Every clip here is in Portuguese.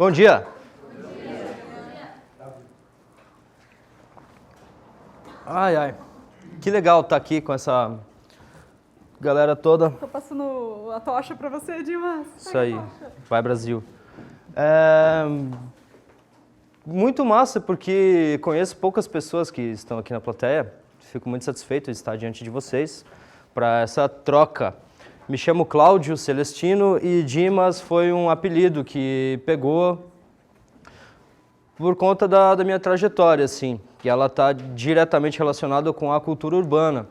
Bom dia. Ai, ai. Que legal estar aqui com essa galera toda. Tô passando a tocha para você, Dimas. Isso aí. Vai, Brasil. Muito massa, porque conheço poucas pessoas que estão aqui na plateia. Fico muito satisfeito de estar diante de vocês para essa troca. Me chamo Cláudio Celestino e Dimas foi um apelido que pegou por conta da minha trajetória, assim, que ela está diretamente relacionada com a cultura urbana.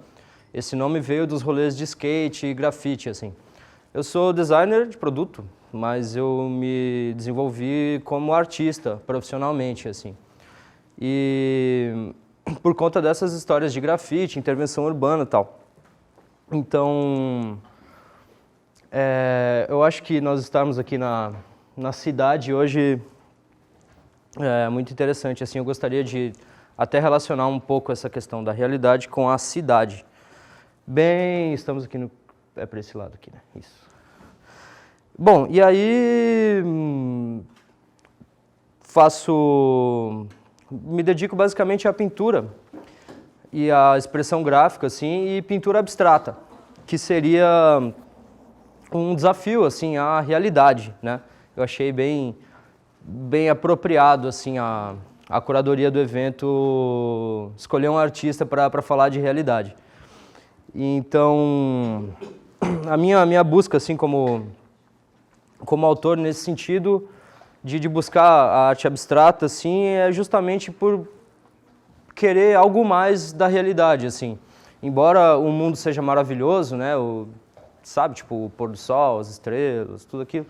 Esse nome veio dos rolês de skate e grafite, assim. Eu sou designer de produto, mas eu me desenvolvi como artista profissionalmente, assim. E por conta dessas histórias de grafite, intervenção urbana e tal. Então, eu acho que nós estarmos aqui na cidade hoje é muito interessante. Assim, eu gostaria de até relacionar um pouco essa questão da realidade com a cidade. Bem, estamos aqui no... É para esse lado aqui, né? Isso. Bom, e aí me dedico basicamente à pintura e à expressão gráfica, assim, e pintura abstrata, que seria um desafio, assim, à realidade, né? Eu achei bem apropriado, assim, a curadoria do evento escolher um artista para falar de realidade. Então, a minha busca, assim, como autor nesse sentido de buscar a arte abstrata, assim, é justamente por querer algo mais da realidade, assim. Embora o mundo seja maravilhoso, né, sabe, tipo, o pôr do sol, as estrelas, tudo aquilo,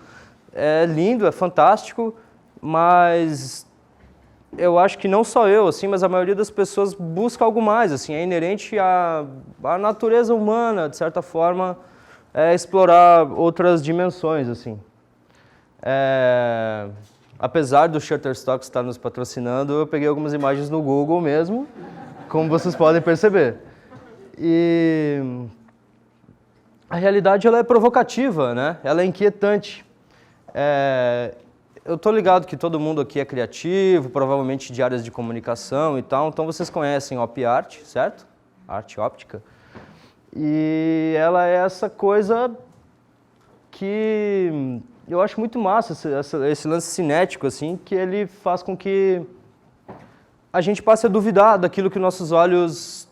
é lindo, é fantástico, mas eu acho que não só eu, assim, mas a maioria das pessoas busca algo mais, assim, é inerente à natureza humana, de certa forma, explorar outras dimensões, assim. Apesar do Shutterstock estar nos patrocinando, eu peguei algumas imagens no Google mesmo, como vocês podem perceber. E a realidade ela é provocativa, né? Ela é inquietante. Eu tô ligado que todo mundo aqui é criativo, provavelmente de áreas de comunicação e tal, então vocês conhecem Op Art, certo? Arte óptica. E ela é essa coisa que eu acho muito massa, esse lance cinético, assim, que ele faz com que a gente passe a duvidar daquilo que nossos olhos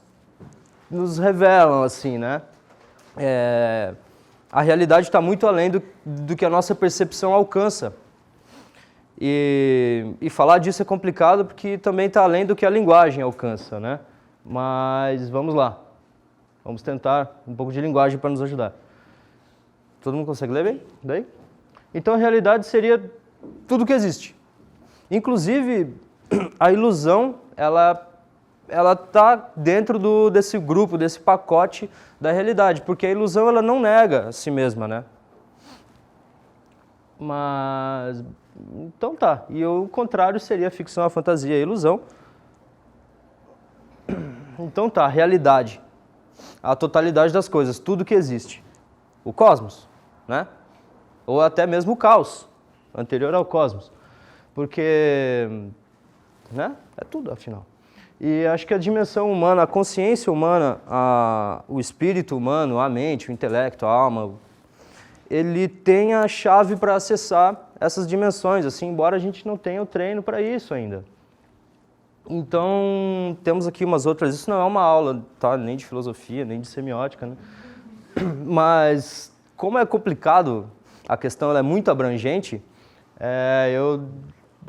nos revelam, assim, né? A realidade está muito além do que a nossa percepção alcança. E falar disso é complicado porque também está além do que a linguagem alcança, né? Mas vamos lá. Vamos tentar um pouco de linguagem para nos ajudar. Todo mundo consegue ler bem? Daí? Então a realidade seria tudo que existe. Inclusive, a ilusão, ela está dentro desse grupo, desse pacote da realidade, porque a ilusão ela não nega a si mesma, né? Mas, então tá. E o contrário seria a ficção, a fantasia, a ilusão. Então tá, realidade. A totalidade das coisas, tudo que existe. O cosmos, né? Ou até mesmo o caos, anterior ao cosmos. Porque, né? É tudo, afinal. E acho que a dimensão humana, a consciência humana, o espírito humano, a mente, o intelecto, a alma, ele tem a chave para acessar essas dimensões, assim, embora a gente não tenha o treino para isso ainda. Então, temos aqui umas outras, isso não é uma aula, tá? Nem de filosofia, nem de semiótica, né? Mas, como é complicado, a questão ela é muito abrangente, eu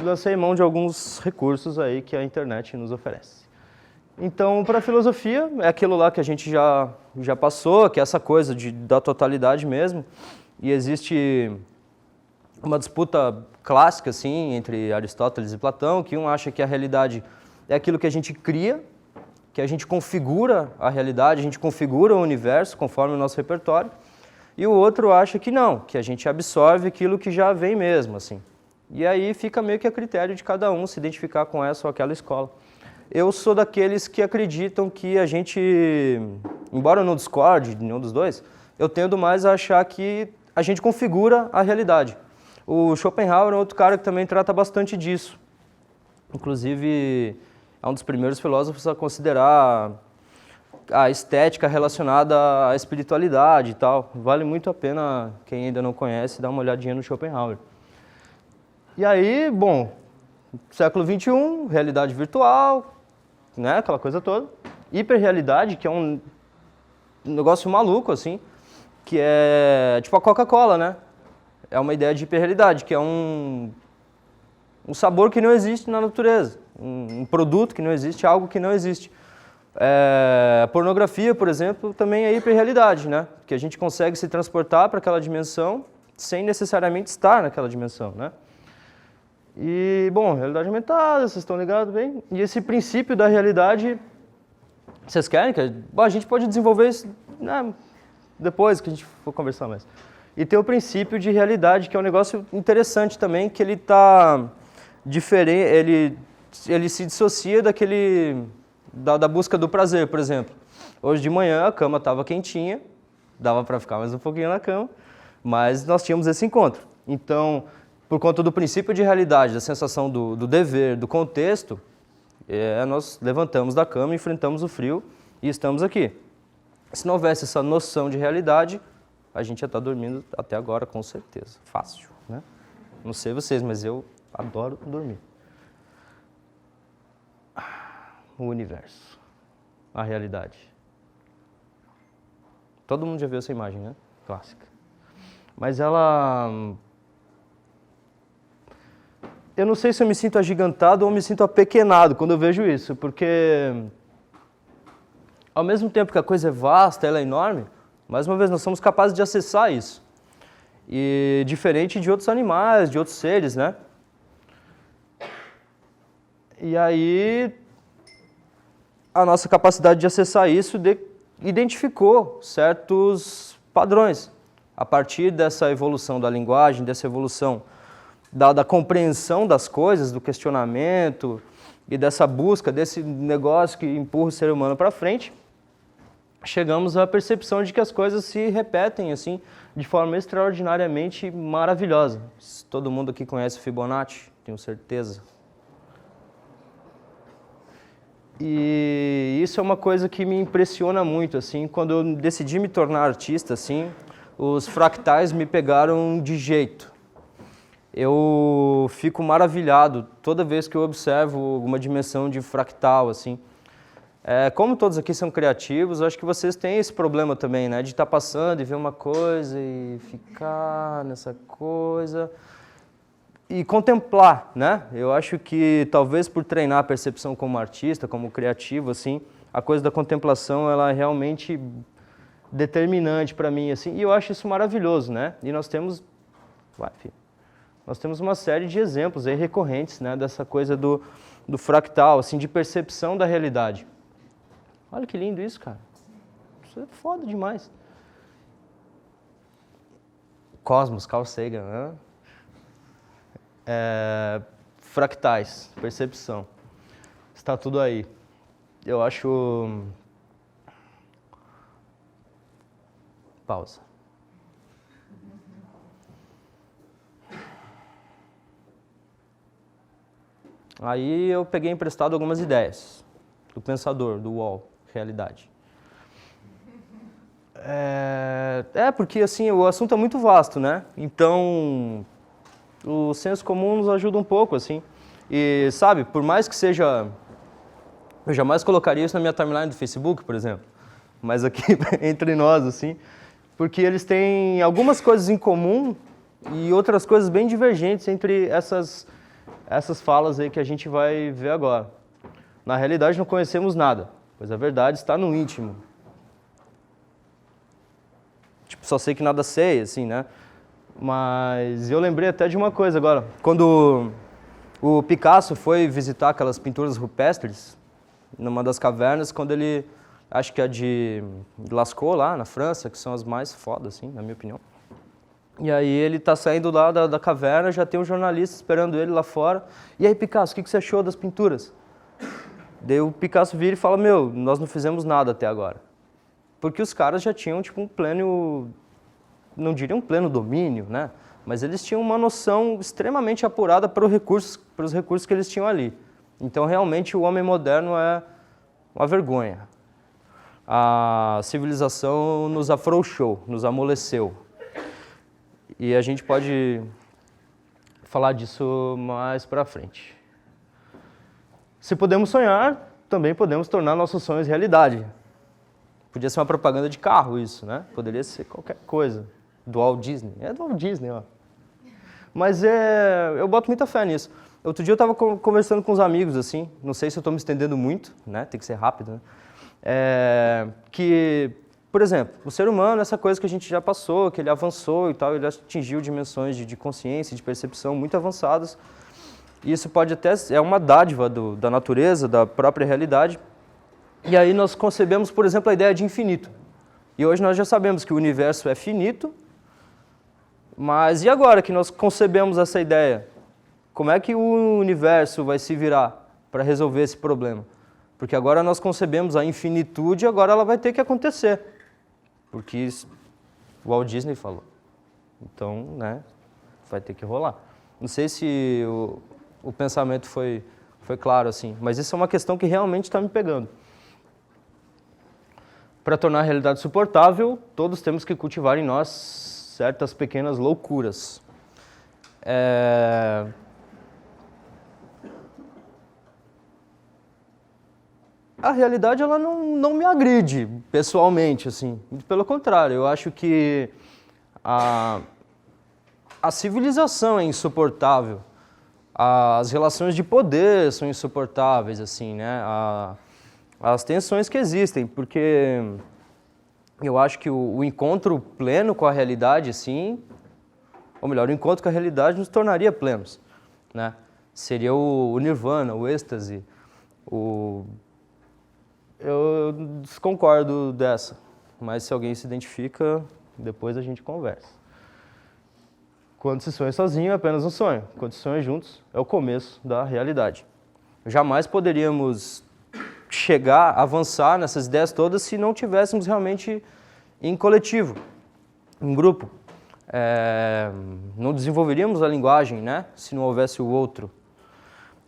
lancei mão de alguns recursos aí que a internet nos oferece. Então, para a filosofia, é aquilo lá que a gente já passou, que é essa coisa da totalidade mesmo, e existe uma disputa clássica, assim, entre Aristóteles e Platão, que um acha que a realidade é aquilo que a gente cria, que a gente configura a realidade, a gente configura o universo conforme o nosso repertório, e o outro acha que não, que a gente absorve aquilo que já vem mesmo, assim. E aí fica meio que a critério de cada um se identificar com essa ou aquela escola. Eu sou daqueles que acreditam que a gente, embora eu não discorde de nenhum dos dois, eu tendo mais a achar que a gente configura a realidade. O Schopenhauer é outro cara que também trata bastante disso. Inclusive, é um dos primeiros filósofos a considerar a estética relacionada à espiritualidade e tal. Vale muito a pena, quem ainda não conhece, dar uma olhadinha no Schopenhauer. E aí, bom, século XXI, realidade virtual, né, aquela coisa toda. Hiperrealidade, que é um negócio maluco, assim, que é tipo a Coca-Cola, né? É uma ideia de hiperrealidade, que é um sabor que não existe na natureza, um produto que não existe, algo que não existe. A pornografia, por exemplo, também é hiperrealidade, né? Que a gente consegue se transportar para aquela dimensão sem necessariamente estar naquela dimensão, né? E, bom, realidade aumentada, vocês estão ligados bem? E esse princípio da realidade, vocês querem? Bom, a gente pode desenvolver isso, né, depois que a gente for conversar mais. E tem o princípio de realidade, que é um negócio interessante também, que ele está diferente, ele se dissocia da busca do prazer, por exemplo. Hoje de manhã a cama estava quentinha, dava para ficar mais um pouquinho na cama, mas nós tínhamos esse encontro. Então, por conta do princípio de realidade, da sensação do dever, do contexto, nós levantamos da cama, enfrentamos o frio e estamos aqui. Se não houvesse essa noção de realidade, a gente ia estar dormindo até agora, com certeza. Fácil, né? Não sei vocês, mas eu adoro dormir. O universo, a realidade. Todo mundo já viu essa imagem, né? Clássica. Mas ela... Eu não sei se eu me sinto agigantado ou me sinto apequenado quando eu vejo isso, porque ao mesmo tempo que a coisa é vasta, ela é enorme, mais uma vez, nós somos capazes de acessar isso. E diferente de outros animais, de outros seres, né? E aí, a nossa capacidade de acessar isso identificou certos padrões. A partir dessa evolução da linguagem, dessa evolução da compreensão das coisas, do questionamento e dessa busca, desse negócio que empurra o ser humano para frente, chegamos à percepção de que as coisas se repetem assim de forma extraordinariamente maravilhosa. Todo mundo aqui conhece Fibonacci, tenho certeza. E isso é uma coisa que me impressiona muito, assim, quando eu decidi me tornar artista, assim, os fractais me pegaram de jeito. Eu fico maravilhado toda vez que eu observo alguma dimensão de fractal, assim. Como todos aqui são criativos, eu acho que vocês têm esse problema também, né? De estar passando e ver uma coisa e ficar nessa coisa e contemplar, né? Eu acho que talvez por treinar a percepção como artista, como criativo, assim, a coisa da contemplação, ela é realmente determinante para mim, assim. E eu acho isso maravilhoso, né? E nós temos, nós temos uma série de exemplos aí recorrentes, né? Dessa coisa do fractal, assim, de percepção da realidade. Olha que lindo isso, cara. Isso é foda demais. Cosmos, Carl Sagan, né? Fractais, percepção. Está tudo aí. Eu acho... Pausa. Aí eu peguei emprestado algumas ideias do pensador, do Wall, realidade. Porque assim, o assunto é muito vasto, né? Então, o senso comum nos ajuda um pouco, assim. E, sabe, por mais que seja... Eu jamais colocaria isso na minha timeline do Facebook, por exemplo. Mas aqui, entre nós, assim. Porque eles têm algumas coisas em comum e outras coisas bem divergentes entre essas falas aí que a gente vai ver agora. Na realidade, não conhecemos nada, pois a verdade está no íntimo. Tipo, só sei que nada sei, assim, né? Mas eu lembrei até de uma coisa agora. Quando o Picasso foi visitar aquelas pinturas rupestres, numa das cavernas, quando ele, acho que é de Lascaux, lá na França, que são as mais fodas, assim, na minha opinião. E aí ele tá saindo lá da caverna, já tem um jornalista esperando ele lá fora. E aí, Picasso, o que você achou das pinturas? Daí o Picasso vira e fala, meu, nós não fizemos nada até agora. Porque os caras já tinham, tipo, um pleno, não diria um pleno domínio, né? mas eles tinham uma noção extremamente apurada para os recursos que eles tinham ali. Então, realmente, o homem moderno é uma vergonha. A civilização nos afrouxou, nos amoleceu. E a gente pode falar disso mais para frente. Se podemos sonhar, também podemos tornar nossos sonhos realidade. Podia ser uma propaganda de carro isso, né? Poderia ser qualquer coisa. Do Walt Disney. É do Walt Disney, ó. Mas eu boto muita fé nisso. Outro dia eu estava conversando com uns amigos, assim, não sei se eu estou me estendendo muito, né? Tem que ser rápido, né? Que, por exemplo, o ser humano, essa coisa que a gente já passou, que ele avançou e tal, ele atingiu dimensões de consciência, de percepção muito avançadas. E isso pode até é uma dádiva da natureza, da própria realidade. E aí nós concebemos, por exemplo, a ideia de infinito. E hoje nós já sabemos que o universo é finito, mas e agora que nós concebemos essa ideia? Como é que o universo vai se virar para resolver esse problema? Porque agora nós concebemos a infinitude e agora ela vai ter que acontecer. Porque isso, o Walt Disney falou. Então, né, vai ter que rolar. Não sei se o pensamento foi claro assim, mas isso é uma questão que realmente está me pegando. Para tornar a realidade suportável, todos temos que cultivar em nós certas pequenas loucuras. A realidade ela não me agride pessoalmente, assim. Muito pelo contrário, eu acho que a civilização é insuportável, as relações de poder são insuportáveis, assim, né? As tensões que existem, porque eu acho que o encontro pleno com a realidade, assim, ou melhor, o encontro com a realidade nos tornaria plenos, né? Seria o nirvana, o êxtase, Eu desconcordo dessa, mas se alguém se identifica, depois a gente conversa. Quando se sonha sozinho, é apenas um sonho. Quando se sonha juntos, é o começo da realidade. Jamais poderíamos chegar, avançar nessas ideias todas se não tivéssemos realmente em coletivo, em grupo. Não desenvolveríamos a linguagem, né, se não houvesse o outro.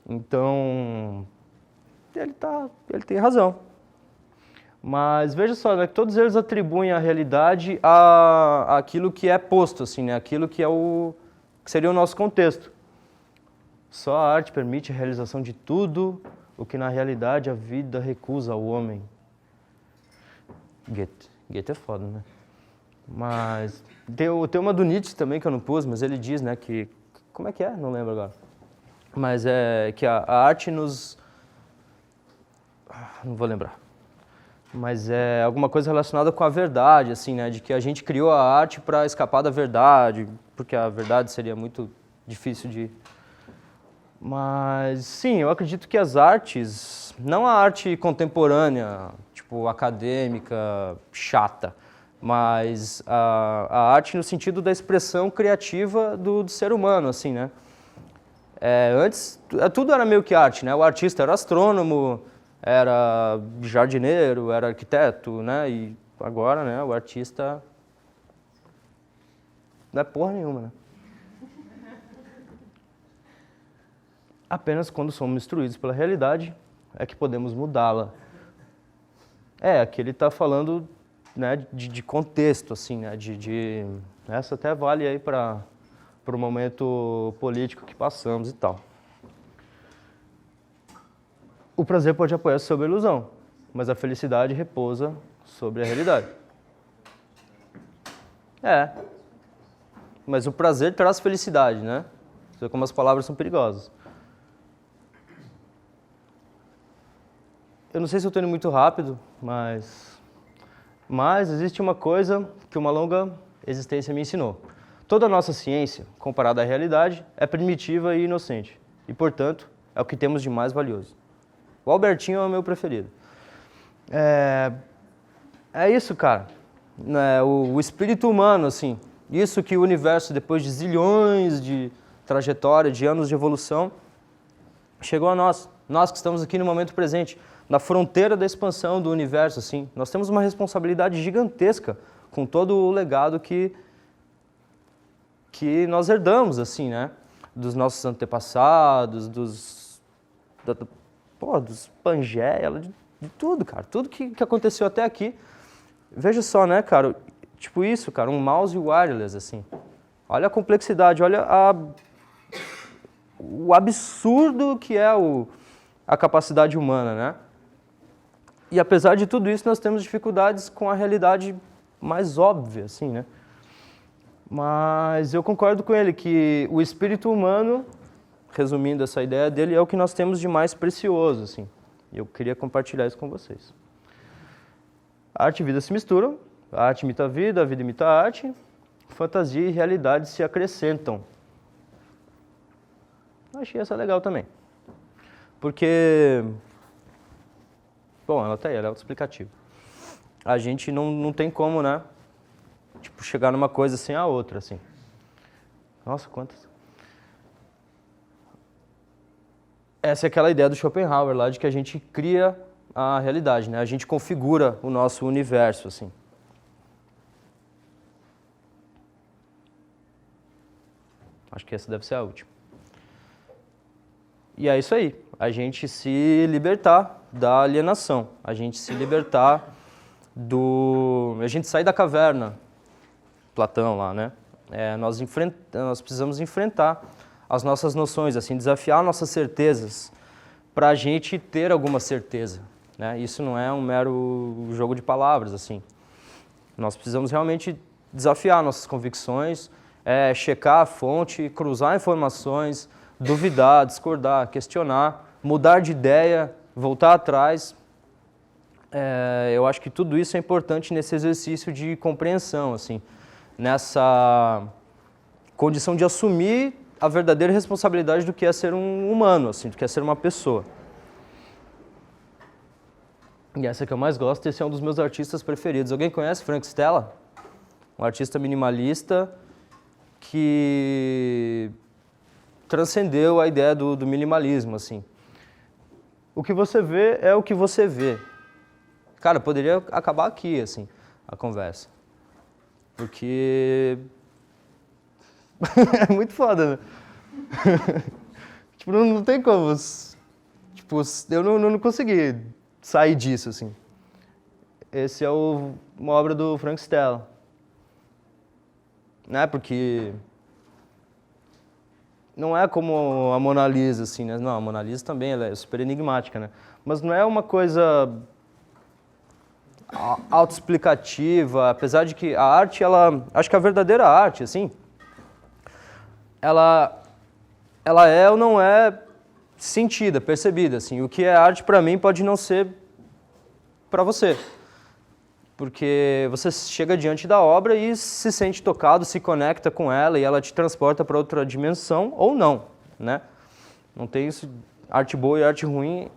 Então, ele tem razão. Mas veja só, né, que todos eles atribuem a realidade àquilo que é posto, assim, né, aquilo que seria o nosso contexto. Só a arte permite a realização de tudo o que na realidade a vida recusa ao homem. Goethe é foda, né? Mas tem uma do Nietzsche também que eu não pus, mas ele diz, né, que... Como é que é? Não lembro agora. Mas é que a arte nos... Não vou lembrar. Mas é alguma coisa relacionada com a verdade, assim, né? De que a gente criou a arte para escapar da verdade, porque a verdade seria muito difícil de... Mas, sim, eu acredito que as artes, não a arte contemporânea, tipo acadêmica, chata, mas a arte no sentido da expressão criativa do ser humano, assim, né? Antes, tudo era meio que arte, né? O artista era astrônomo, era jardineiro, era arquiteto, né? E agora, né, o artista não é porra nenhuma, né? Apenas quando somos instruídos pela realidade é que podemos mudá-la. Aqui ele está falando, né, de contexto, assim, né? Essa até vale aí para o momento político que passamos e tal. O prazer pode apoiar-se sobre a ilusão, mas a felicidade repousa sobre a realidade. Mas o prazer traz felicidade, né? Você vê como as palavras são perigosas. Eu não sei se eu estou indo muito rápido, mas existe uma coisa que uma longa existência me ensinou. Toda a nossa ciência, comparada à realidade, é primitiva e inocente, e, portanto, é o que temos de mais valioso. O Albertinho é o meu preferido. É isso, cara. O espírito humano, assim, isso que o universo, depois de zilhões de trajetória, de anos de evolução, chegou a nós. Nós que estamos aqui no momento presente, na fronteira da expansão do universo, assim. Nós temos uma responsabilidade gigantesca com todo o legado que que nós herdamos, assim, né? Dos nossos antepassados, dos Pangeia, de tudo, cara. Tudo que aconteceu até aqui. Veja só, né, cara? Tipo isso, cara, um mouse wireless, assim. Olha a complexidade, olha o absurdo que é a capacidade humana, né? E apesar de tudo isso, nós temos dificuldades com a realidade mais óbvia, assim, né? Mas eu concordo com ele que o espírito humano, resumindo essa ideia dele, é o que nós temos de mais precioso, assim. E eu queria compartilhar isso com vocês. Arte e vida se misturam, a arte imita a vida imita a arte, fantasia e realidade se acrescentam. Achei essa legal também. Porque, bom, ela tá aí, ela é autoexplicativa. A gente não tem como, né? Tipo, chegar numa coisa sem a outra, assim. Nossa, quantas. Essa é aquela ideia do Schopenhauer lá, de que a gente cria a realidade, né? A gente configura o nosso universo, assim. Acho que essa deve ser a última. E é isso aí, a gente se libertar da alienação, a gente se libertar a gente sair da caverna, Platão lá, né? Nós precisamos enfrentar as nossas noções, assim, desafiar nossas certezas para a gente ter alguma certeza, né? Isso não é um mero jogo de palavras, assim. Nós precisamos realmente desafiar nossas convicções, checar a fonte, cruzar informações, duvidar, discordar, questionar, mudar de ideia, voltar atrás. Eu acho que tudo isso é importante nesse exercício de compreensão, assim, nessa condição de assumir a verdadeira responsabilidade do que é ser um humano, assim, do que é ser uma pessoa. E essa que eu mais gosto, esse é um dos meus artistas preferidos. Alguém conhece Frank Stella? Um artista minimalista que transcendeu a ideia do minimalismo, assim. O que você vê é o que você vê. Cara, poderia acabar aqui, assim, a conversa. Porque é muito foda, né? Tipo, não tem como. Tipo, eu não consegui sair disso, assim. Esse é uma obra do Frank Stella. Né? Porque não é como a Mona Lisa, assim, né? Não, a Mona Lisa também ela é super enigmática, né? Mas não é uma coisa autoexplicativa, apesar de que a arte, acho que a verdadeira arte, assim, ela é ou não é sentida, percebida, assim. O que é arte para mim pode não ser para você. Porque você chega diante da obra e se sente tocado, se conecta com ela e ela te transporta para outra dimensão ou não, né? Não tem isso, arte boa e arte ruim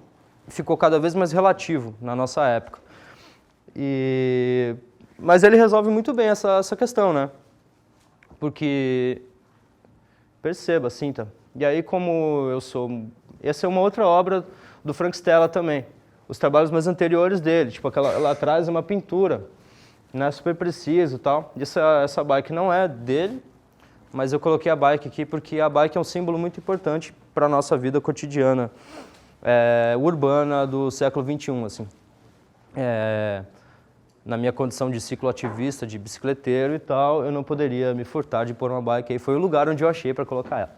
ficou cada vez mais relativo na nossa época. Mas ele resolve muito bem essa questão, né? Porque, perceba, sinta. E aí, como eu sou... Essa é uma outra obra do Frank Stella também. Os trabalhos mais anteriores dele, tipo aquela lá atrás é uma pintura, né? Super preciso e tal. Essa bike não é dele, mas eu coloquei a bike aqui porque a bike é um símbolo muito importante para a nossa vida cotidiana, urbana do século XXI, assim. Na minha condição de cicloativista, de bicicleteiro e tal, eu não poderia me furtar de pôr uma bike aí. Foi o lugar onde eu achei para colocar ela.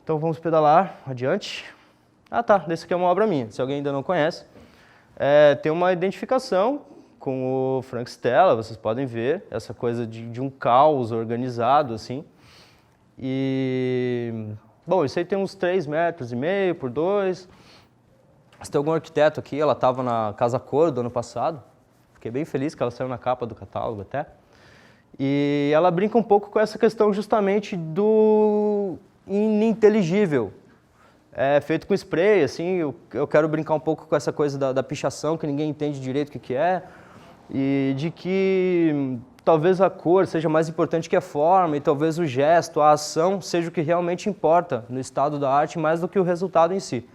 Então vamos pedalar adiante. Ah tá, esse aqui é uma obra minha, se alguém ainda não conhece. Tem uma identificação com o Frank Stella, vocês podem ver, essa coisa de um caos organizado, assim. Bom, isso aí tem uns 3,5 metros por 2. Se tem algum arquiteto aqui, ela estava na Casa Cor do ano passado. Fiquei bem feliz que ela saiu na capa do catálogo até. E ela brinca um pouco com essa questão justamente do ininteligível. É feito com spray, assim, eu quero brincar um pouco com essa coisa da pichação, que ninguém entende direito o que é, e de que talvez a cor seja mais importante que a forma, e talvez o gesto, a ação, seja o que realmente importa no estado da arte, mais do que o resultado em si.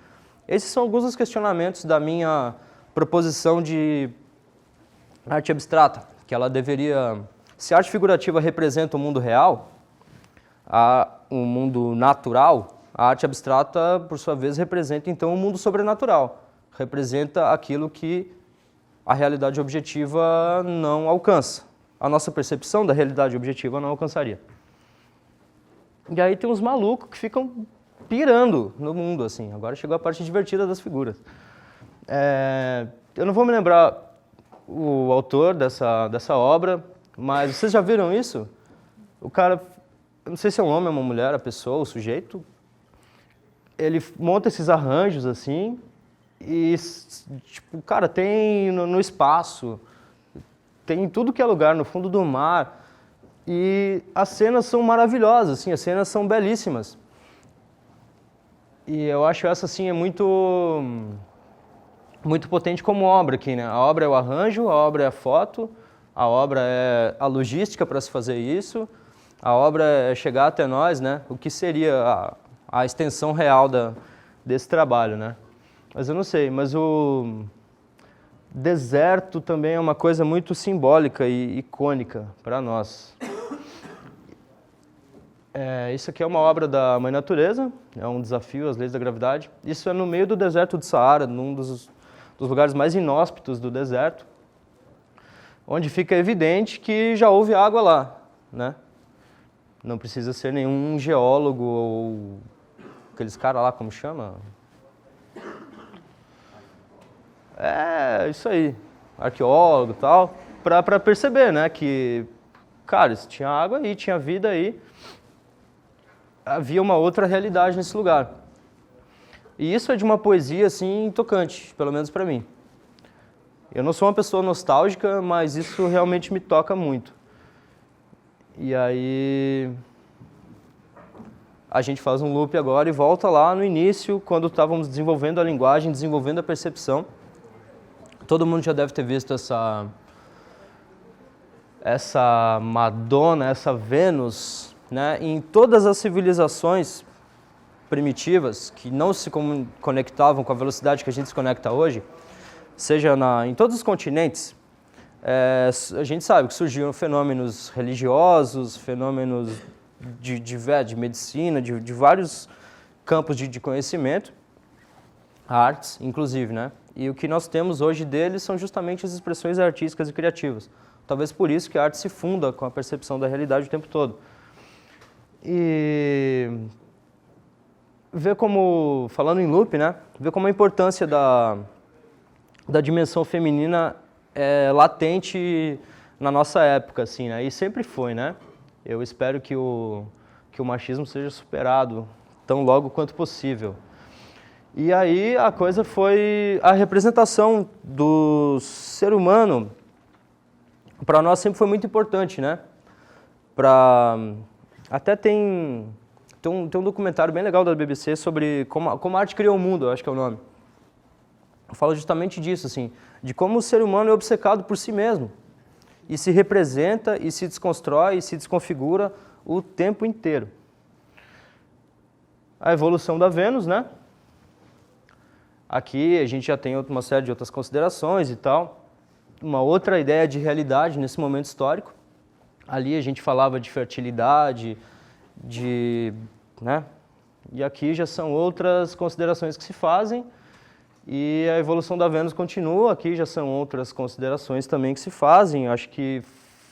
Esses são alguns dos questionamentos da minha proposição de arte abstrata, que ela deveria... Se a arte figurativa representa o mundo real, um mundo natural, a arte abstrata, por sua vez, representa então um mundo sobrenatural. Representa aquilo que a realidade objetiva não alcança. A nossa percepção da realidade objetiva não alcançaria. E aí tem uns malucos que ficam pirando no mundo, assim. Agora chegou a parte divertida das figuras. Eu não vou me lembrar o autor dessa obra, mas vocês já viram isso? O cara, eu não sei se é um homem ou uma mulher, a pessoa, o sujeito, ele monta esses arranjos assim e, tipo, cara, tem no espaço, tem em tudo que é lugar, no fundo do mar, e as cenas são maravilhosas, assim, as cenas são belíssimas. E eu acho essa, assim, é muito potente como obra aqui, né? A obra é o arranjo, a obra é a foto, a obra é a logística para se fazer isso, a obra é chegar até nós, né? O que seria a extensão real desse trabalho, né? Mas eu não sei, mas o deserto também é uma coisa muito simbólica e icônica para nós. Isso aqui é uma obra da Mãe Natureza, é um desafio às leis da gravidade. Isso é no meio do deserto do Saara, num dos lugares mais inóspitos do deserto, onde fica evidente que já houve água lá, né? Não precisa ser nenhum geólogo ou aqueles caras lá, como chama? Isso aí, arqueólogo e tal, para perceber, né, que, cara, se tinha água aí, tinha vida aí, havia uma outra realidade nesse lugar. E isso é de uma poesia, assim, tocante, pelo menos para mim. Eu não sou uma pessoa nostálgica, mas isso realmente me toca muito. E aí a gente faz um loop agora e volta lá no início, quando estávamos desenvolvendo a linguagem, desenvolvendo a percepção. Todo mundo já deve ter visto essa Madonna, essa Vênus, né? Em todas as civilizações primitivas que não se conectavam com a velocidade que a gente se conecta hoje, seja em todos os continentes, a gente sabe que surgiram fenômenos religiosos, fenômenos de medicina, de vários campos de conhecimento, artes, inclusive, né? E o que nós temos hoje deles são justamente as expressões artísticas e criativas. Talvez por isso que a arte se funda com a percepção da realidade o tempo todo. E ver como, falando em loop, né? Ver como a importância da dimensão feminina é latente na nossa época, assim, né? E sempre foi, né? Eu espero que o machismo seja superado tão logo quanto possível. E aí a coisa foi a representação do ser humano, para nós sempre foi muito importante, né? Até tem um documentário bem legal da BBC sobre como a arte criou o mundo, eu acho que é o nome. Fala justamente disso, assim, de como o ser humano é obcecado por si mesmo e se representa e se desconstrói e se desconfigura o tempo inteiro. A evolução da Vênus, né? Aqui a gente já tem uma série de outras considerações e tal. Uma outra ideia de realidade nesse momento histórico. Ali a gente falava de fertilidade, né? E aqui já são outras considerações que se fazem. E a evolução da Vênus continua, aqui já são outras considerações também que se fazem. Acho que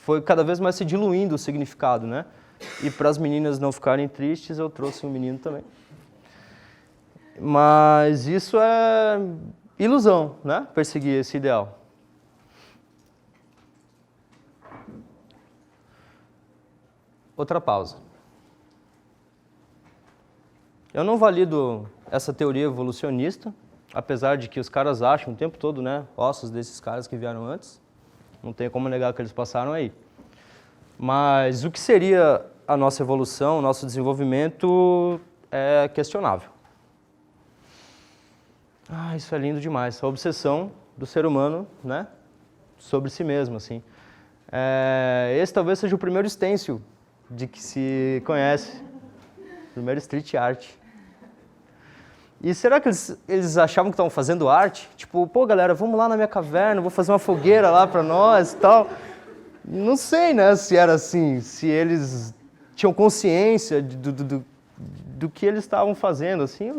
foi cada vez mais se diluindo o significado, né? E para as meninas não ficarem tristes, eu trouxe um menino também. Mas isso é ilusão, né? Perseguir esse ideal. Outra pausa. Eu não valido essa teoria evolucionista, apesar de que os caras acham o tempo todo, né? Ossos desses caras que vieram antes. Não tem como negar que eles passaram aí. Mas o que seria a nossa evolução, o nosso desenvolvimento é questionável. Isso é lindo demais. A obsessão do ser humano, né, sobre si mesmo, assim. Esse talvez seja o primeiro stencil de que se conhece. Primeiro street art. E será que eles achavam que estavam fazendo arte? Tipo, pô, galera, vamos lá na minha caverna, vou fazer uma fogueira lá pra nós e tal. Não sei, né, se era assim, se eles tinham consciência do que eles estavam fazendo, assim,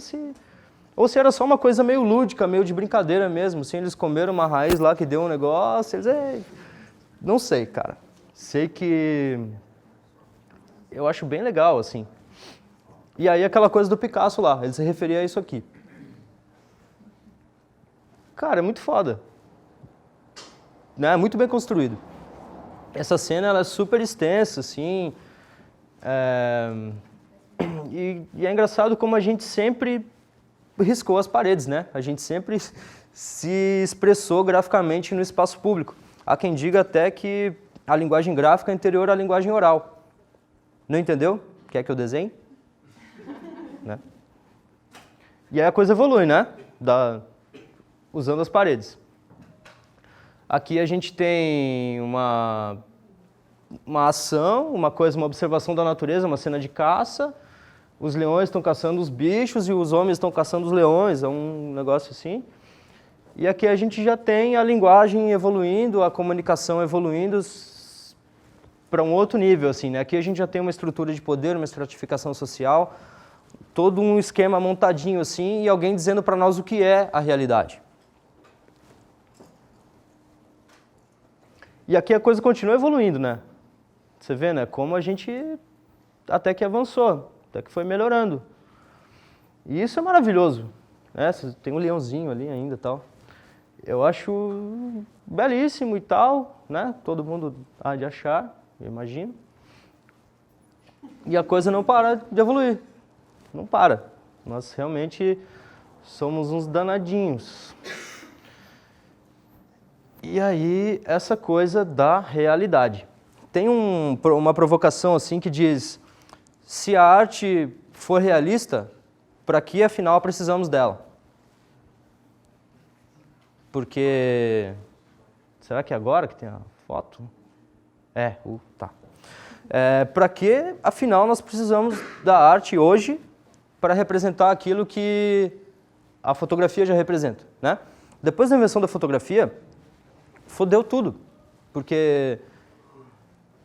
ou se era só uma coisa meio lúdica, meio de brincadeira mesmo, assim, eles comeram uma raiz lá que deu um negócio, não sei, cara. Sei que eu acho bem legal, assim. E aí aquela coisa do Picasso lá, ele se referia a isso aqui. Cara, é muito foda. Né? Muito bem construído. Essa cena ela é super extensa, assim. E é engraçado como a gente sempre riscou as paredes, né? A gente sempre se expressou graficamente no espaço público. Há quem diga até que a linguagem gráfica é anterior à linguagem oral. Não entendeu? Quer que eu desenhe? Né? E aí a coisa evolui, né? Usando as paredes. Aqui a gente tem uma ação, uma observação da natureza, uma cena de caça. Os leões estão caçando os bichos e os homens estão caçando os leões, é um negócio assim. E aqui a gente já tem a linguagem evoluindo, a comunicação evoluindo para um outro nível, assim, né? Aqui a gente já tem uma estrutura de poder, uma estratificação social, todo um esquema montadinho assim e alguém dizendo para nós o que é a realidade. E aqui a coisa continua evoluindo, né? Você vê, né? Como a gente até que avançou, até que foi melhorando. E isso é maravilhoso, né? Tem um leãozinho ali ainda e tal. Eu acho belíssimo e tal, né? Todo mundo há de achar, eu imagino. E a coisa não para de evoluir. Não para. Nós realmente somos uns danadinhos. E aí, essa coisa da realidade. Tem uma provocação assim que diz, se a arte for realista, para que afinal precisamos dela? Porque, será que é agora que tem a foto? Tá. Para que afinal nós precisamos da arte hoje para representar aquilo que a fotografia já representa, né? Depois da invenção da fotografia, fodeu tudo, porque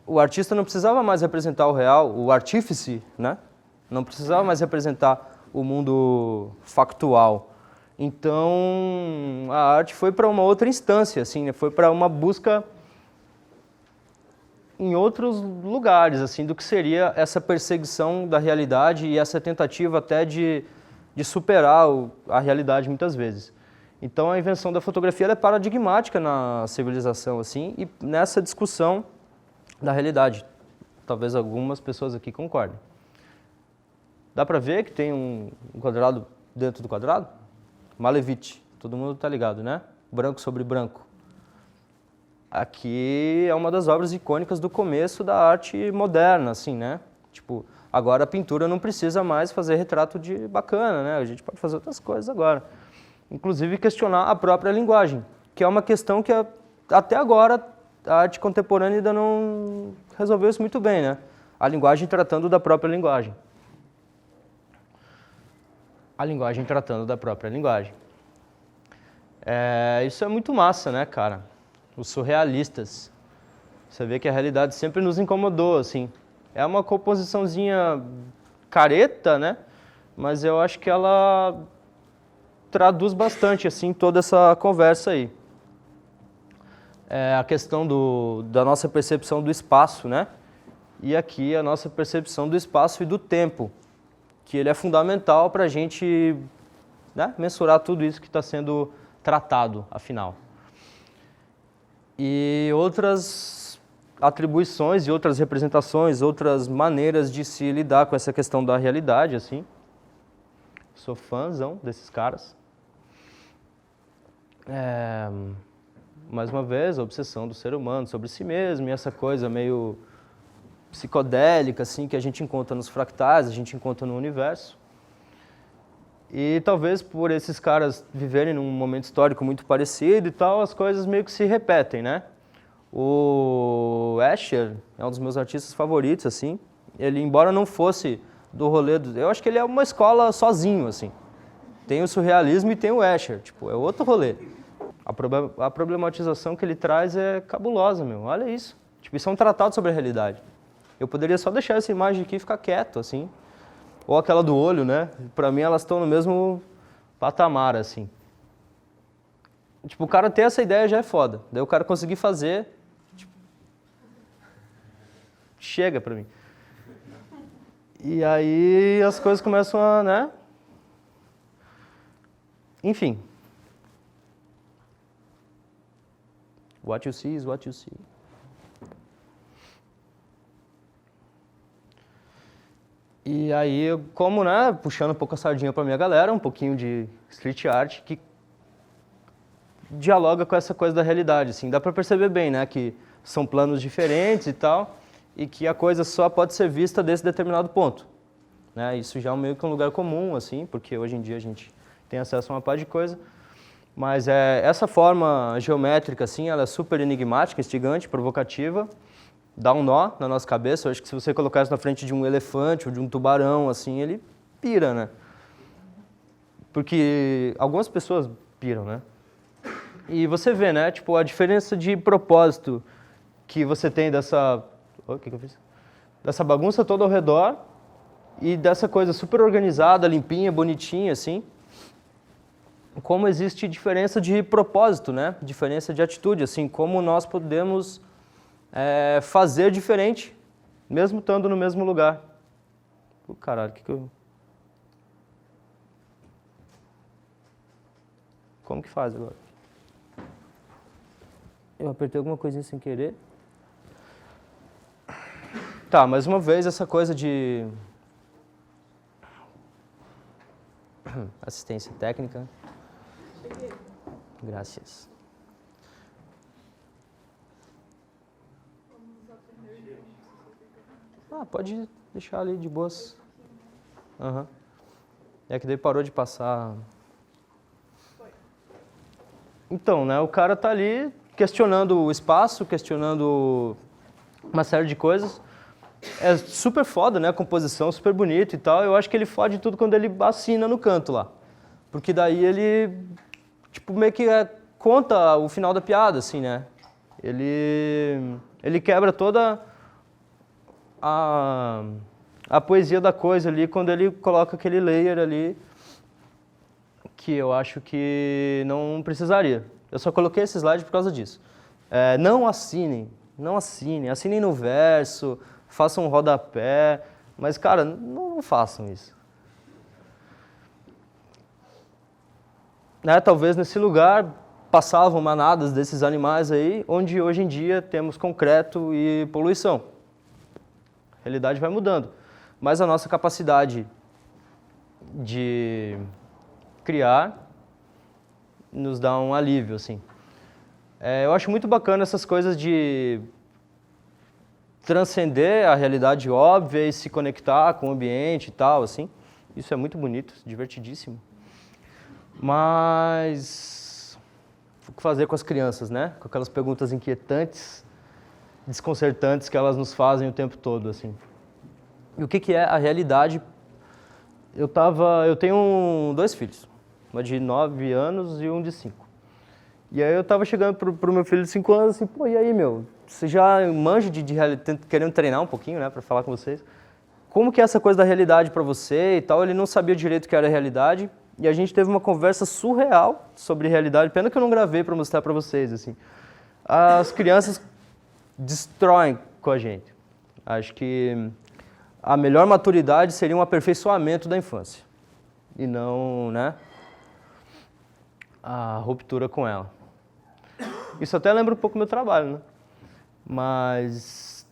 o artista não precisava mais representar o real, o artífice, né? Não precisava mais representar o mundo factual. Então, a arte foi para uma outra instância, assim, né? Foi para uma busca em outros lugares, assim, do que seria essa perseguição da realidade e essa tentativa até de superar a realidade muitas vezes. Então, a invenção da fotografia ela é paradigmática na civilização, assim, e nessa discussão da realidade. Talvez algumas pessoas aqui concordem. Dá para ver que tem um quadrado dentro do quadrado? Malevich, todo mundo está ligado, né? Branco sobre branco. Aqui é uma das obras icônicas do começo da arte moderna, assim, né? Tipo, agora a pintura não precisa mais fazer retrato de bacana, né? A gente pode fazer outras coisas agora. Inclusive questionar a própria linguagem, que é uma questão que até agora a arte contemporânea ainda não resolveu isso muito bem, né? A linguagem tratando da própria linguagem. A linguagem tratando da própria linguagem. Isso é muito massa, né, cara? Os surrealistas. Você vê que a realidade sempre nos incomodou, assim. É uma composiçãozinha careta, né? Mas eu acho que ela traduz bastante, assim, toda essa conversa aí. A questão da nossa percepção do espaço, né? E aqui a nossa percepção do espaço e do tempo, que ele é fundamental para a gente, né, mensurar tudo isso que está sendo tratado, afinal. E outras atribuições e outras representações, outras maneiras de se lidar com essa questão da realidade, assim. Sou fãzão desses caras. Mais uma vez, a obsessão do ser humano sobre si mesmo e essa coisa meio psicodélica, assim, que a gente encontra nos fractais, a gente encontra no universo. E talvez por esses caras viverem num momento histórico muito parecido e tal, as coisas meio que se repetem, né? O Escher é um dos meus artistas favoritos, assim. Ele, embora não fosse do rolê eu acho que ele é uma escola sozinho, assim. Tem o surrealismo e tem o Escher, tipo, é outro rolê. A problematização que ele traz é cabulosa, meu. Olha isso. Tipo, isso é um tratado sobre a realidade. Eu poderia só deixar essa imagem aqui e ficar quieto, assim. Ou aquela do olho, né? Para mim elas estão no mesmo patamar, assim. Tipo, o cara ter essa ideia já é foda. Daí o cara conseguir fazer, tipo, chega pra mim. E aí as coisas começam a, né? Enfim. What you see is what you see. E aí, como, né, puxando um pouco a sardinha pra minha galera, um pouquinho de street art, que dialoga com essa coisa da realidade, assim. Dá pra perceber bem, né, que são planos diferentes e tal, e que a coisa só pode ser vista desse determinado ponto. Né? Isso já é meio que um lugar comum, assim, porque hoje em dia a gente tem acesso a uma par de coisa. Mas essa forma geométrica, assim, ela é super enigmática, instigante, provocativa, dá um nó na nossa cabeça. Eu acho que se você colocar isso na frente de um elefante ou de um tubarão, assim, ele pira, né? Porque algumas pessoas piram, né? E você vê, né, tipo, a diferença de propósito que você tem dessa... O que eu fiz? Dessa bagunça toda ao redor e dessa coisa super organizada, limpinha, bonitinha, assim. Como existe diferença de propósito, né? Diferença de atitude, assim, como nós podemos fazer diferente, mesmo estando no mesmo lugar. Caralho, que eu... Como que faz agora? Eu apertei alguma coisinha sem querer. Tá, mais uma vez essa coisa de assistência técnica. Graças. Pode deixar ali de boas. Uhum. É que daí parou de passar. Então, né, o cara tá ali questionando o espaço, questionando uma série de coisas. É super foda, né, a composição, super bonito e tal. Eu acho que ele fode tudo quando ele assina no canto lá. Porque daí ele, tipo, meio que conta o final da piada, assim, né? Ele quebra toda a poesia da coisa ali quando ele coloca aquele layer ali que eu acho que não precisaria. Eu só coloquei esse slide por causa disso. Não assinem, assinem no verso, façam um rodapé, mas, cara, não façam isso. Né, talvez nesse lugar passavam manadas desses animais aí, onde hoje em dia temos concreto e poluição. A realidade vai mudando, mas a nossa capacidade de criar nos dá um alívio, assim. Eu acho muito bacana essas coisas de transcender a realidade óbvia e se conectar com o ambiente e tal, assim. Isso é muito bonito, divertidíssimo. Mas o que fazer com as crianças, né? Com aquelas perguntas inquietantes, desconcertantes que elas nos fazem o tempo todo, assim. E o que é a realidade? Eu tenho 2 filhos, uma de 9 anos e um de 5. E aí eu tava chegando pro meu filho de 5 anos assim, pô, e aí, meu? Você já manja de realidade, querendo treinar um pouquinho, né, pra falar com vocês. Como que é essa coisa da realidade pra você e tal? Ele não sabia direito o que era a realidade. E a gente teve uma conversa surreal sobre realidade. Pena que eu não gravei para mostrar para vocês, assim. As crianças destroem com a gente. Acho que a melhor maturidade seria um aperfeiçoamento da infância. E não, né, a ruptura com ela. Isso até lembra um pouco do meu trabalho, né? Mas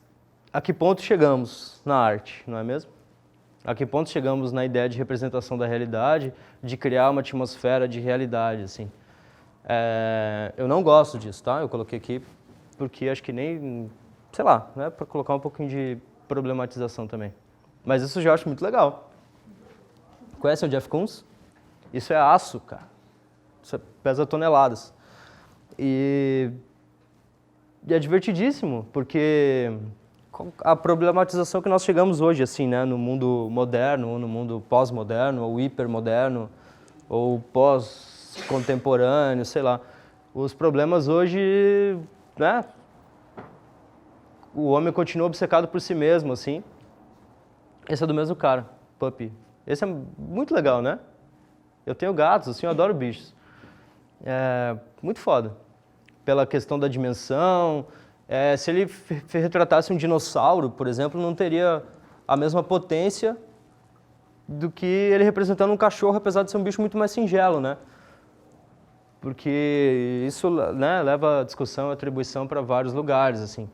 a que ponto chegamos na arte, não é mesmo? A que ponto chegamos na ideia de representação da realidade, de criar uma atmosfera de realidade, assim. Eu não gosto disso, tá? Eu coloquei aqui porque acho que nem, sei lá, né, para colocar um pouquinho de problematização também. Mas isso eu já acho muito legal. Conhecem o Jeff Koons? Isso é aço, cara. Isso pesa toneladas. E é divertidíssimo, porque a problematização que nós chegamos hoje, assim, né, no mundo moderno, ou no mundo pós-moderno, ou hipermoderno, ou pós-contemporâneo, sei lá. Os problemas hoje, né, o homem continua obcecado por si mesmo, assim. Esse é do mesmo cara, Puppy. Esse é muito legal, né? Eu tenho gatos, assim, eu adoro bichos. É muito foda. Pela questão da dimensão. Se ele retratasse um dinossauro, por exemplo, não teria a mesma potência do que ele representando um cachorro, apesar de ser um bicho muito mais singelo, né? Porque isso, né, leva a discussão, a atribuição para vários lugares, assim.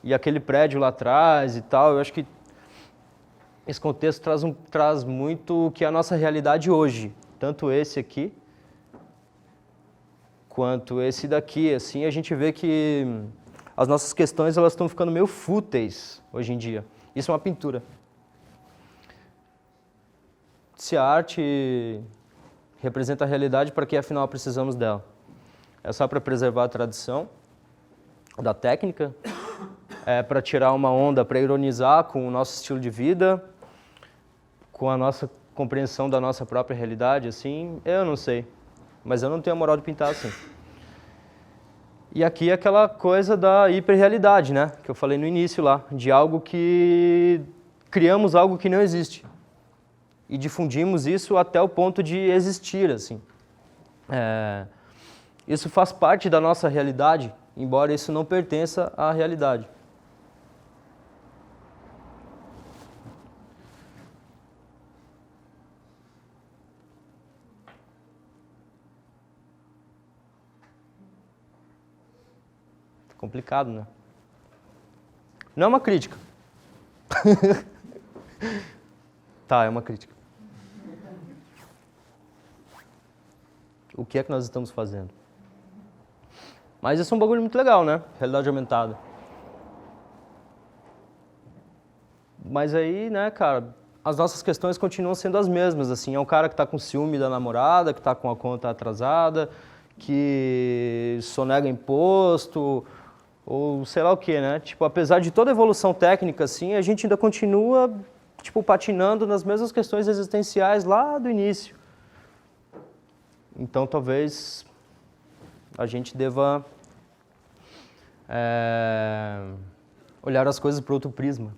E aquele prédio lá atrás e tal, eu acho que esse contexto traz muito o que é a nossa realidade hoje. Tanto esse aqui, quanto esse daqui, assim, a gente vê que as nossas questões elas estão ficando meio fúteis hoje em dia. Isso é uma pintura. Se a arte representa a realidade, para que afinal precisamos dela? É só para preservar a tradição da técnica? É para tirar uma onda, para ironizar com o nosso estilo de vida, com a nossa compreensão da nossa própria realidade, assim? Eu não sei, mas eu não tenho a moral de pintar assim. E aqui é aquela coisa da hiperrealidade, né? Que eu falei no início lá, de algo que criamos algo que não existe. E difundimos isso até o ponto de existir, assim. Isso faz parte da nossa realidade, embora isso não pertença à realidade. Complicado, né? Não é uma crítica. Tá, é uma crítica. O que é que nós estamos fazendo? Mas isso é um bagulho muito legal, né? Realidade aumentada. Mas aí, né, cara, as nossas questões continuam sendo as mesmas, assim. É um cara que tá com ciúme da namorada, que tá com a conta atrasada, que sonega imposto, ou sei lá o que, né? Tipo, apesar de toda a evolução técnica, assim, a gente ainda continua, tipo, patinando nas mesmas questões existenciais lá do início. Então, talvez a gente deva olhar as coisas por outro prisma.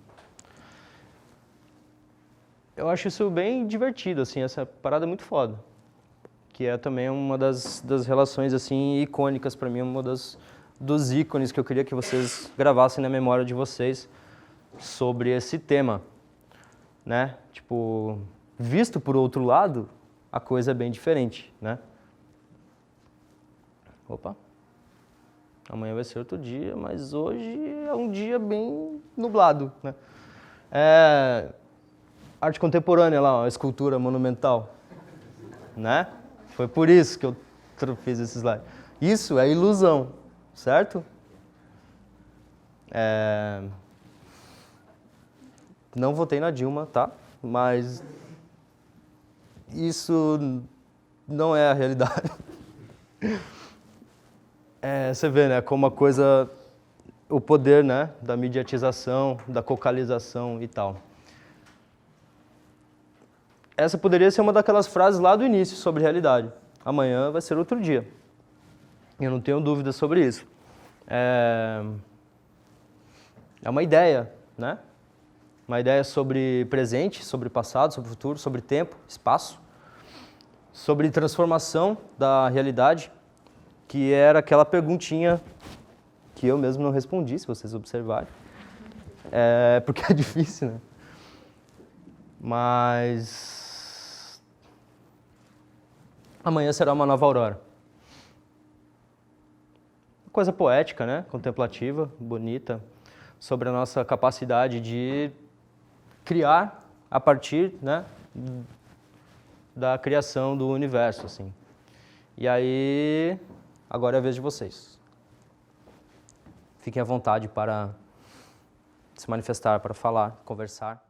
Eu acho isso bem divertido, assim, essa parada é muito foda. Que é também uma das relações, assim, icônicas para mim, uma dos ícones que eu queria que vocês gravassem na memória de vocês sobre esse tema, né? Tipo, visto por outro lado, a coisa é bem diferente, né? Opa, amanhã vai ser outro dia, mas hoje é um dia bem nublado, né? Arte contemporânea lá, ó, escultura monumental, né? Foi por isso que eu fiz esse slide. Isso é ilusão, certo? Não votei na Dilma, tá? Mas isso não é a realidade. Você vê, né, como a coisa, o poder, né, da mediatização, da focalização e tal. Essa poderia ser uma daquelas frases lá do início sobre realidade. Amanhã vai ser outro dia. Eu não tenho dúvida sobre isso. É uma ideia, né? Uma ideia sobre presente, sobre passado, sobre futuro, sobre tempo, espaço, sobre transformação da realidade, que era aquela perguntinha que eu mesmo não respondi, se vocês observarem. Porque é difícil, né? Mas amanhã será uma nova aurora. Coisa poética, né? Contemplativa, bonita, sobre a nossa capacidade de criar a partir, né, da criação do universo, assim. E aí, agora é a vez de vocês. Fiquem à vontade para se manifestar, para falar, conversar.